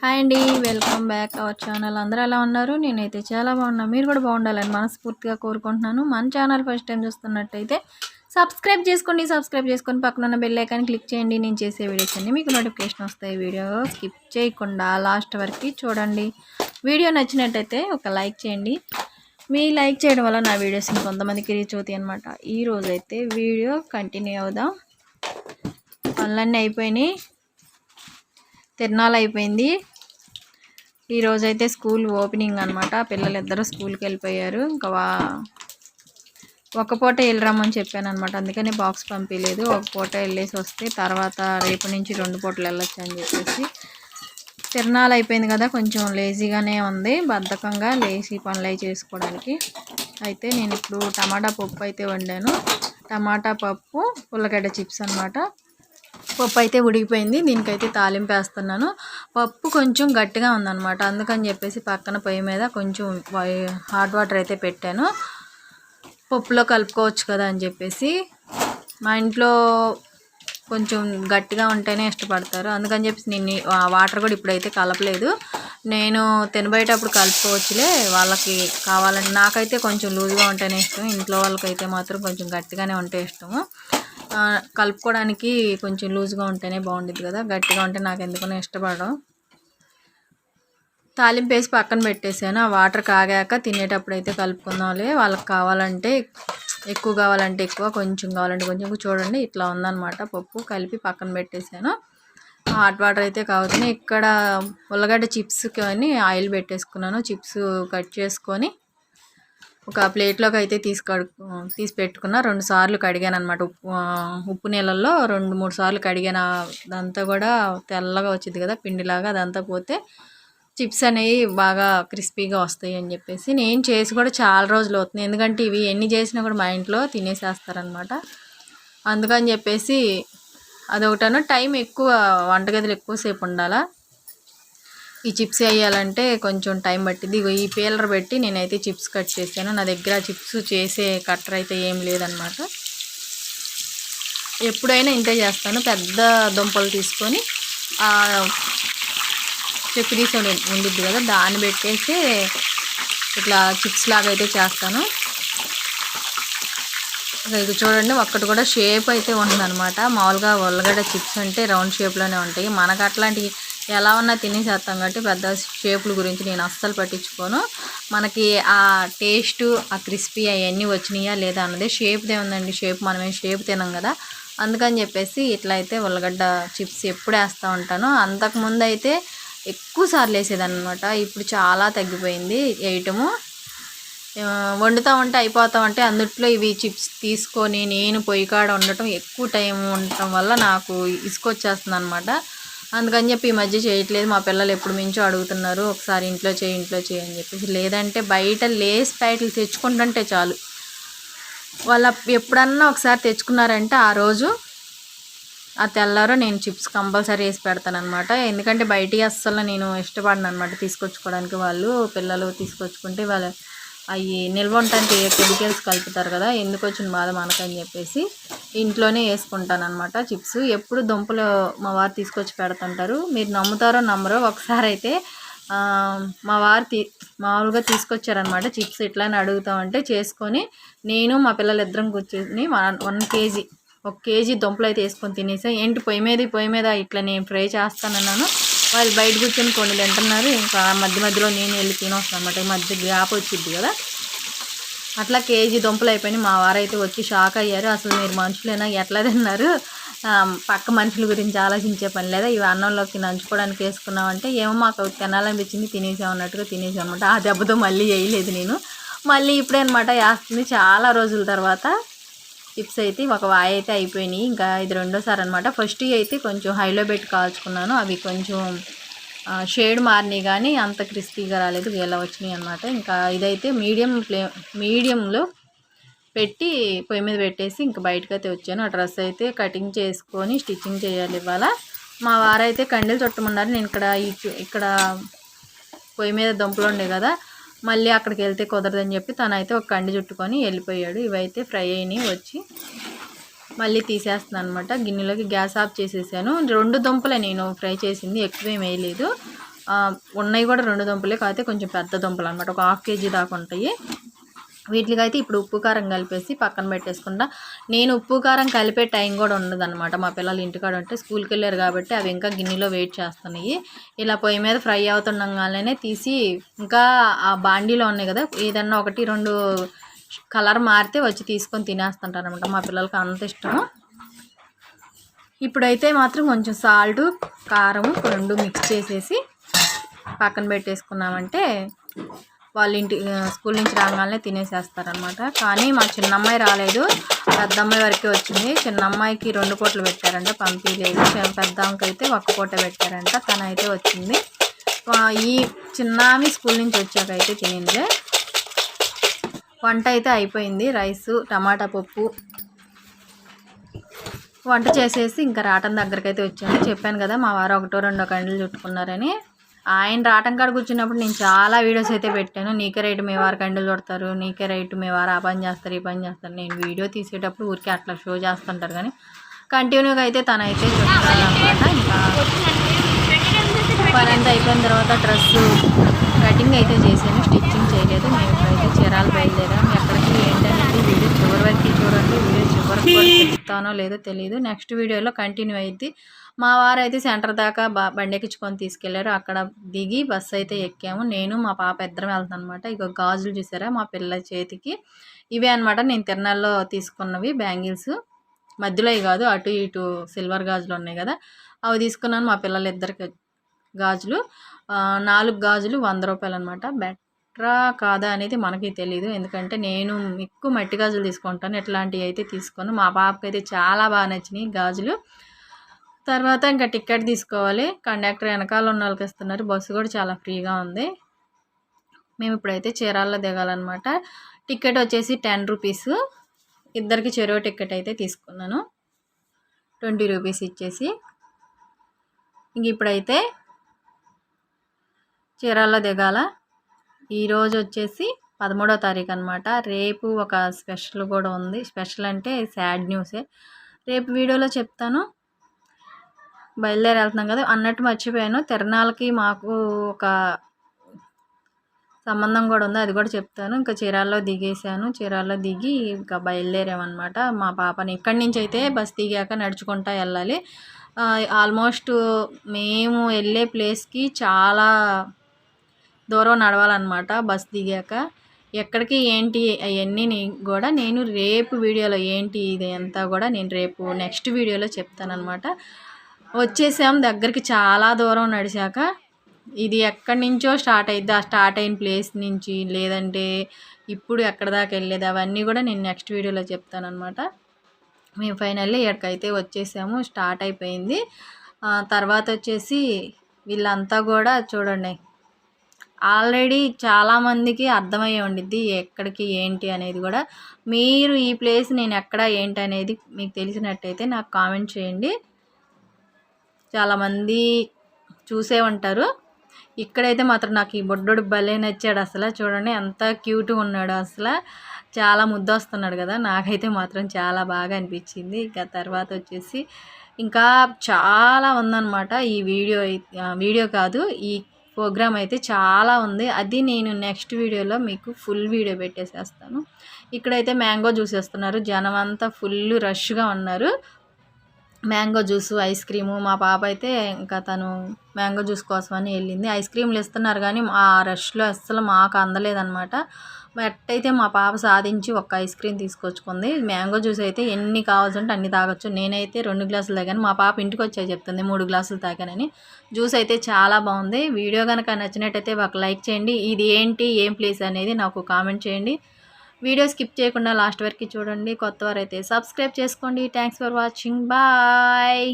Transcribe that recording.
Hi అండి. Welcome back our channel. అందరూ ఎలా ఉన్నారు? నేనైతే చాలా బాగున్నా. మీరు కూడా బాగుండాలని మనస్ఫూర్తిగా కోరుకుంటున్నాను. మన ఛానల్ ఫస్ట్ టైం చూస్తున్నట్టయితే సబ్స్క్రైబ్ చేసుకొని పక్కన ఉన్న బెల్ ఐకాన్ క్లిక్ చేయండి. నేను చేసే వీడియోస్ అన్నీ మీకు నోటిఫికేషన్ వస్తాయి. వీడియో స్కిప్ చేయకుండా లాస్ట్ వరకు చూడండి. వీడియో నచ్చినట్టయితే ఒక లైక్ చేయండి. మీ లైక్ చేయడం వల్ల నా వీడియోస్ ఇంకొంతమందికి రీచ్ అవుతాయి అనమాట. ఈరోజు అయితే వీడియో కంటిన్యూ అవుదాం. పనులన్నీ అయిపోయినాయి, తిరణాలు అయిపోయింది. ఈరోజైతే స్కూల్ ఓపెనింగ్ అనమాట. పిల్లలిద్దరూ స్కూల్కి వెళ్ళిపోయారు. ఇంకా ఒక పూట వెళ్ళరమ్మని చెప్పాను అనమాట. అందుకని బాక్స్ పంపించలేదు. ఒక పూట వెళ్ళేసి వస్తే తర్వాత రేపు నుంచి 2 పూటలు వెళ్ళొచ్చు అని చెప్పేసి. తిరణాలు అయిపోయింది కదా, కొంచెం లేజీగానే ఉంది, బద్ధకంగా లేచి పనులు అవి చేసుకోవడానికి. అయితే నేను ఇప్పుడు టమాటా పప్పు అయితే వండాను. టమాటా పప్పు, ఉల్లగడ్డ చిప్స్ అనమాట. పప్పు అయితే ఉడికిపోయింది. దీనికైతే తాలింపు వేస్తున్నాను. పప్పు కొంచెం గట్టిగా ఉందన్నమాట. అందుకని చెప్పేసి పక్కన పొయ్యి మీద కొంచెం హాట్ వాటర్ అయితే పెట్టాను. పప్పులో కలుపుకోవచ్చు కదా అని చెప్పేసి. మా ఇంట్లో కొంచెం గట్టిగా ఉంటేనే ఇష్టపడతారు. అందుకని చెప్పేసి నేను వాటర్ కూడా ఇప్పుడైతే కలపలేదు. నేను తినబోయేటప్పుడు కలుపుకోవచ్చులే, వాళ్ళకి కావాలంటే. నాకైతే కొంచెం లూజ్గా ఉంటేనే ఇష్టం. ఇంట్లో వాళ్ళకైతే మాత్రం కొంచెం గట్టిగానే ఉంటే ఇష్టము. కలుపుకోవడానికి కొంచెం లూజ్గా ఉంటేనే బాగుంటుంది కదా, గట్టిగా ఉంటే నాకు ఎందుకనో ఇష్టపడడం. తాలింపు వేసి పక్కన పెట్టేసాను. ఆ వాటర్ కాగాక తినేటప్పుడు అయితే కలుపుకుందాంలే, వాళ్ళకి కావాలంటే ఎక్కువ, కావాలంటే ఎక్కువ, కొంచెం కావాలంటే కొంచెం. చూడండి ఇట్లా ఉందన్నమాట. పప్పు కలిపి పక్కన పెట్టేశాను. హాట్ వాటర్ అయితే కావుతున్నాయి. ఇక్కడ ఉల్లగడ్డ చిప్స్ కానీ ఆయిల్ పెట్టేసుకున్నాను. చిప్స్ కట్ చేసుకొని ఒక ప్లేట్లోకి అయితే తీసి పెట్టుకున్న. 2 సార్లు కడిగాను అనమాట. ఉప్పు నీళ్ళల్లో 2-3 సార్లు కడిగాను. అదంతా కూడా తెల్లగా వచ్చింది కదా పిండిలాగా, అదంతా పోతే చిప్స్ అనేవి బాగా క్రిస్పీగా వస్తాయి అని చెప్పేసి. నేను చేసి కూడా చాలా రోజులు అవుతుంది, ఎందుకంటే ఇవి ఎన్ని చేసినా కూడా మా ఇంట్లో తినేసేస్తారనమాట. అందుకని చెప్పేసి అదొకటను. టైం ఎక్కువ, వంటగదిలో ఎక్కువసేపు ఉండాలా. ఈ చిప్స్ వేయాలంటే కొంచెం టైం పట్టింది. ఈ పీలర్ పెట్టి నేనైతే చిప్స్ కట్ చేశాను. నా దగ్గర చిప్స్ చేసే కట్టర్ అయితే ఏం లేదనమాట. ఎప్పుడైనా ఇంతే చేస్తాను. పెద్ద దుంపలు తీసుకొని చెక్కు తీసి ఉండిద్ది కదా, దాన్ని పెట్టేసి ఇట్లా చిప్స్ లాగా అయితే చేస్తాను. ఇది చూడండి, ఒక్కటి కూడా షేప్ అయితే ఉంటుందన్నమాట. మామూలుగా ఉల్లగడ్డ చిప్స్ అంటే రౌండ్ షేప్లోనే ఉంటాయి. మనకు అట్లాంటివి ఎలా ఉన్నా తినేసేస్తాం కాబట్టి పెద్ద షేపుల గురించి నేను అస్సలు పట్టించుకోను. మనకి ఆ టేస్ట్, ఆ క్రిస్పీ అవన్నీ వచ్చినాయా లేదా అన్నది. షేప్దే ఉందండి, షేప్ మనమేం షేప్ తినాం కదా. అందుకని చెప్పేసి ఇట్లా అయితే ఉల్లగడ్డ చిప్స్ ఎప్పుడు వేస్తూ ఉంటాను. అంతకుముందు అయితే ఎక్కువ సార్లు వేసేదన్నమాట. ఇప్పుడు చాలా తగ్గిపోయింది వేయటము. వండుతూ ఉంటే అయిపోతూ ఉంటే అందుట్లో ఇవి చిప్స్ తీసుకొని నేను పొయ్యి కాడ ఉండటం, ఎక్కువ టైం ఉండటం వల్ల నాకు ఇసుకొచ్చేస్తుంది అనమాట. అందుకని చెప్పి ఈ మధ్య చేయట్లేదు. మా పిల్లలు ఎప్పుడు మించో అడుగుతున్నారు, ఒకసారి ఇంట్లో చేయి అని చెప్పేసి. లేదంటే బయట లేస్ ప్యాకెట్లు తెచ్చుకుంటుంటే చాలు, వాళ్ళ ఎప్పుడన్నా ఒకసారి తెచ్చుకున్నారంటే ఆ రోజు ఆ తెల్లారో నేను చిప్స్ కంపల్సరీ వేసి పెడతాను అనమాట. ఎందుకంటే బయటికి అస్సలు నేను ఇష్టపడను అనమాట తీసుకొచ్చుకోవడానికి. వాళ్ళు పిల్లలు తీసుకొచ్చుకుంటే వాళ్ళు అవి నిల్వ ఉండటానికి కెమికల్స్ కలుపుతారు కదా, ఎందుకు వచ్చిన బాధ మనకని చెప్పేసి ఇంట్లోనే వేసుకుంటాను అనమాట చిప్స్. ఎప్పుడు దుంపలు మా వారు తీసుకొచ్చి పెడుతుంటారు. మీరు నమ్ముతారో నమ్మరో, ఒకసారి అయితే మా వారు మామూలుగా తీసుకొచ్చారనమాట చిప్స్. ఇట్లా అని అడుగుతామంటే చేసుకొని నేను మా పిల్లలు ఇద్దరం కూర్చొని 1 కేజీ దుంపలు అయితే వేసుకొని తినేసాం. ఏంటి పొయ్యి మీద ఇట్లా నేను ఫ్రై చేస్తానన్నాను, వాళ్ళు బయట కూర్చొని కొన్ని తింటున్నారు. ఇంకా మధ్యలో నేను వెళ్ళి తినొస్తాను అనమాట. మధ్య గ్యాప్ వచ్చింది కదా. అట్లా కేజీ దుంపలు అయిపోయినాయి. మా వారైతే వచ్చి షాక్ అయ్యారు. అసలు మీరు మనుషులేనా, ఎట్లా తిన్నారు, పక్క మనుషుల గురించి ఆలోచించే పని లేదా, ఇవి అన్నంలోకి నంచుకోవడానికి వేసుకున్నామంటే ఏమో మాకు తినాలనిపించింది, తినేసాం అన్నట్టుగా తినేసాం అనమాట. ఆ దెబ్బతో మళ్ళీ వేయలేదు నేను. మళ్ళీ ఇప్పుడే అనమాట వేస్తుంది, చాలా రోజుల తర్వాత. చిప్స్ అయితే ఒక వాయి అయితే అయిపోయినాయి. ఇంకా ఇది రెండోసారి అనమాట. ఫస్ట్ అయితే కొంచెం హైలో పెట్టి కాల్చుకున్నాను. అవి కొంచెం షేడ్ మారినాయి కానీ అంత క్రిస్పీగా రాలేదు, ఇలా వచ్చినాయి అనమాట. ఇంకా ఇదైతే మీడియంలో పెట్టి పొయ్యి మీద పెట్టేసి ఇంకా బయటకు అయితే వచ్చాను. ఆ డ్రెస్ అయితే కటింగ్ చేసుకొని స్టిచ్చింగ్ చేయాలి ఇవాళ. మా వారైతే కండీలు చుట్టమన్నారు. నేను ఇక్కడ పొయ్యి మీద దుంపలు ఉండే కదా, మళ్ళీ అక్కడికి వెళ్తే కుదరదని చెప్పి తనైతే ఒక కండి చుట్టుకొని వెళ్ళిపోయాడు. ఇవైతే ఫ్రై అయినాయి. వచ్చి మళ్ళీ తీసేస్తున్నాను అనమాట. గిన్నెలోకి గ్యాస్ ఆఫ్ చేసేసాను. 2 దుంపలే నేను ఫ్రై చేసింది, ఎక్కువేం వేయలేదు. ఉన్నాయి కూడా 2 దుంపలే, కాకపోతే కొంచెం పెద్ద దుంపలు అనమాట, ఒక 1/2 kg దాకా ఉంటాయి. వీటికైతే ఇప్పుడు ఉప్పు కారం కలిపేసి పక్కన పెట్టేసుకుంటా. నేను ఉప్పు కారం కలిపే టైం కూడా ఉండదన్నమాట. మా పిల్లలు ఇంటికాడ ఉంటే స్కూల్కి వెళ్ళారు కాబట్టి అవి ఇంకా గిన్నెలో వెయిట్ చేస్తున్నాయి. ఇలా పొయ్యి మీద ఫ్రై అవుతుండగానే తీసి ఇంకా ఆ బాండీలో ఉన్నాయి కదా, ఏదన్నా 1, 2 కలర్ మారితే వచ్చి తీసుకొని తినేస్తుంటారు అనమాట. మా పిల్లలకి అంత ఇష్టం. ఇప్పుడైతే మాత్రం కొంచెం సాల్ట్, కారం 2 మిక్స్ చేసేసి పక్కన పెట్టేసుకున్నామంటే వాళ్ళ స్కూల్ నుంచి రాగానే తినేసేస్తారనమాట. కానీ మా చిన్నమ్మాయి రాలేదు, పెద్ద అమ్మాయి వరకే వచ్చింది. చిన్న అమ్మాయికి 2 పూటలు పెట్టారంట, పంపించలేదు. పెద్ద అమ్మకి అయితే 1 పూట పెట్టారంట, తనైతే వచ్చింది. ఈ చిన్నామి స్కూల్ నుంచి వచ్చాక అయితే తినింది. వంట అయితే అయిపోయింది. రైసు, టమాటా పప్పు వంట చేసేసి ఇంకా రాటం దగ్గరికి అయితే వచ్చాను. చెప్పాను కదా మా వారు 1-2 కండ్లు చుట్టుకున్నారని. ఆయన రాటం కాడ కూర్చున్నప్పుడు నేను చాలా వీడియోస్ అయితే పెట్టాను. నీకే రైట్ మీ వారు కండ్లు చుడతారు, నీకే రైట్ మీ వారు ఆ పని చేస్తారు, ఈ పని చేస్తారు. నేను వీడియో తీసేటప్పుడు ఊరికే అట్లా షో చేస్తుంటారు, కానీ కంటిన్యూగా అయితే తనైతే చెప్తారనమాట. ఇంకా పని అంతా అయిపోయిన తర్వాత డ్రెస్ కటింగ్ అయితే చేశాను, స్టిచ్చింగ్ చేయలేదు. మేము ఇప్పుడైతే చీరాలు బయలుదేరాం. ఎక్కడికి ఏంటనేది వీడియో చివరి వరకు చూడండి. వీడియో చివరికి కూడా చెప్తానో లేదో తెలియదు. నెక్స్ట్ వీడియోలో కంటిన్యూ అయింది. మా వారు అయితే సెంటర్ దాకా బండి ఎక్కించుకొని తీసుకెళ్లారు. అక్కడ దిగి బస్సు అయితే ఎక్కాము. నేను మా పాప ఇద్దరం వెళ్తాను అనమాట. ఇక గాజులు చూసారా మా పిల్లల చేతికి, ఇవే అనమాట నేను తిరునాళ్ళలో తీసుకున్నవి బ్యాంగిల్స్. మధ్యలో ఇవి కాదు, అటు ఇటు సిల్వర్ గాజులు ఉన్నాయి కదా, అవి తీసుకున్నాను మా పిల్లలిద్దరికి గాజులు. 4 గాజులు 100 రూపాయలు అనమాట. బెటరా కాదా అనేది మనకి తెలియదు, ఎందుకంటే నేను ఎక్కువ మట్టి గాజులు తీసుకుంటాను, ఇట్లాంటివి అయితే తీసుకున్నాను. మా పాపకి అయితే చాలా బాగా నచ్చినాయి గాజులు. తర్వాత ఇంకా టికెట్ తీసుకోవాలి. కండక్టర్ వెనకాల ఉన్న వాళ్ళకి ఇస్తున్నారు. బస్సు కూడా చాలా ఫ్రీగా ఉంది. మేము ఇప్పుడైతే చీరాల్లో దిగాలన్నమాట. టికెట్ వచ్చేసి 10 రూపీస్. ఇద్దరికి చెరో టికెట్ అయితే తీసుకున్నాను, 20 రూపీస్ ఇచ్చేసి. ఇంక ఇప్పుడైతే చీరాల్లో దిగాల. ఈరోజు వచ్చేసి 13వ తారీఖు అనమాట. రేపు ఒక స్పెషల్ కూడా ఉంది. స్పెషల్ అంటే సాడ్ న్యూసే, రేపు వీడియోలో చెప్తాను. బయలుదేరి వెళ్తున్నాం కదా అన్నట్టు మర్చిపోయాను. తిరణాలకి మాకు ఒక సంబంధం కూడా ఉంది, అది కూడా చెప్తాను. ఇంకా చీరాల్లో దిగేసాను. చీరాల్లో దిగి ఇంకా బయలుదేరామన్నమాట. మా పాపని ఇక్కడి నుంచి అయితే బస్ దిగాక నడుచుకుంటా వెళ్ళాలి. ఆల్మోస్ట్ మేము వెళ్ళే ప్లేస్కి చాలా దూరం నడవాలన్నమాట బస్ దిగాక. ఎక్కడికి ఏంటి అవన్నీ కూడా నేను రేపు వీడియోలో ఏంటి ఇది అంతా కూడా నేను రేపు నెక్స్ట్ వీడియోలో చెప్తానన్నమాట. వచ్చేసాం దగ్గరికి, చాలా దూరం నడిచాక. ఇది ఎక్కడి నుంచో స్టార్ట్ అయ్యిద్ది, ఆ స్టార్ట్ అయిన ప్లేస్ నుంచి, లేదంటే ఇప్పుడు ఎక్కడ దాకా వెళ్ళేది, అవన్నీ కూడా నేను నెక్స్ట్ వీడియోలో చెప్తానన్నమాట. మేము ఫైనల్లీ ఎక్కడికైతే వచ్చేసాము, స్టార్ట్ అయిపోయింది. తర్వాత వచ్చేసి వీళ్ళంతా కూడా చూడండి, ఆల్రెడీ చాలామందికి అర్థమయ్యే ఉండిద్ది ఎక్కడికి ఏంటి అనేది కూడా. మీరు ఈ ప్లేస్ నేను ఎక్కడ ఏంటి అనేది మీకు తెలిసినట్టయితే నాకు కామెంట్ చేయండి. చాలామంది చూసే ఉంటారు. ఇక్కడైతే మాత్రం నాకు ఈ బొడ్డోడు భలే నచ్చాడు. అసలు చూడండి ఎంత క్యూట్గా ఉన్నాడు, అసలు చాలా ముద్దు వస్తున్నాడు కదా. నాకైతే మాత్రం చాలా బాగా అనిపించింది. ఇక తర్వాత వచ్చేసి ఇంకా చాలా ఉందన్నమాట. ఈ వీడియో కాదు, ఈ ప్రోగ్రామ్ అయితే చాలా ఉంది. అది నేను నెక్స్ట్ వీడియోలో మీకు ఫుల్ వీడియో పెట్టేసేస్తాను. ఇక్కడైతే మ్యాంగో జ్యూస్ వేస్తున్నారు, జనం అంతా ఫుల్ రష్గా ఉన్నారు. Mango juice, ice cream. మా పాప అయితే ఇంకా తను మ్యాంగో జ్యూస్ కోసమని వెళ్ళింది. ఐస్ క్రీమ్లు ఇస్తున్నారు కానీ ఆ రష్లో అస్సలు మాకు అందలేదన్నమాట. ఎట్టయితే మా పాప సాధించి ఒక ఐస్ క్రీమ్ తీసుకొచ్చుకుంది. మ్యాంగో జ్యూస్ అయితే ఎన్ని కావాల్సి ఉంటే అన్ని తాగొచ్చు. నేనైతే 2 గ్లాసులు తాగాను, మా పాప ఇంటికి వచ్చాయి చెప్తుంది 3 గ్లాసులు తాగానని. జ్యూస్ అయితే చాలా బాగుంది. వీడియో కనుక నచ్చినట్టయితే ఒక లైక్ చేయండి. ఇది ఏంటి ఏం ప్లేస్ అనేది నాకు కామెంట్ చేయండి. వీడియో స్కిప్ చేయకుండా లాస్ట్ వరకు చూడండి. కొత్త వారైతే సబ్స్క్రైబ్ చేసుకోండి. Thanks for watching. బాయ్.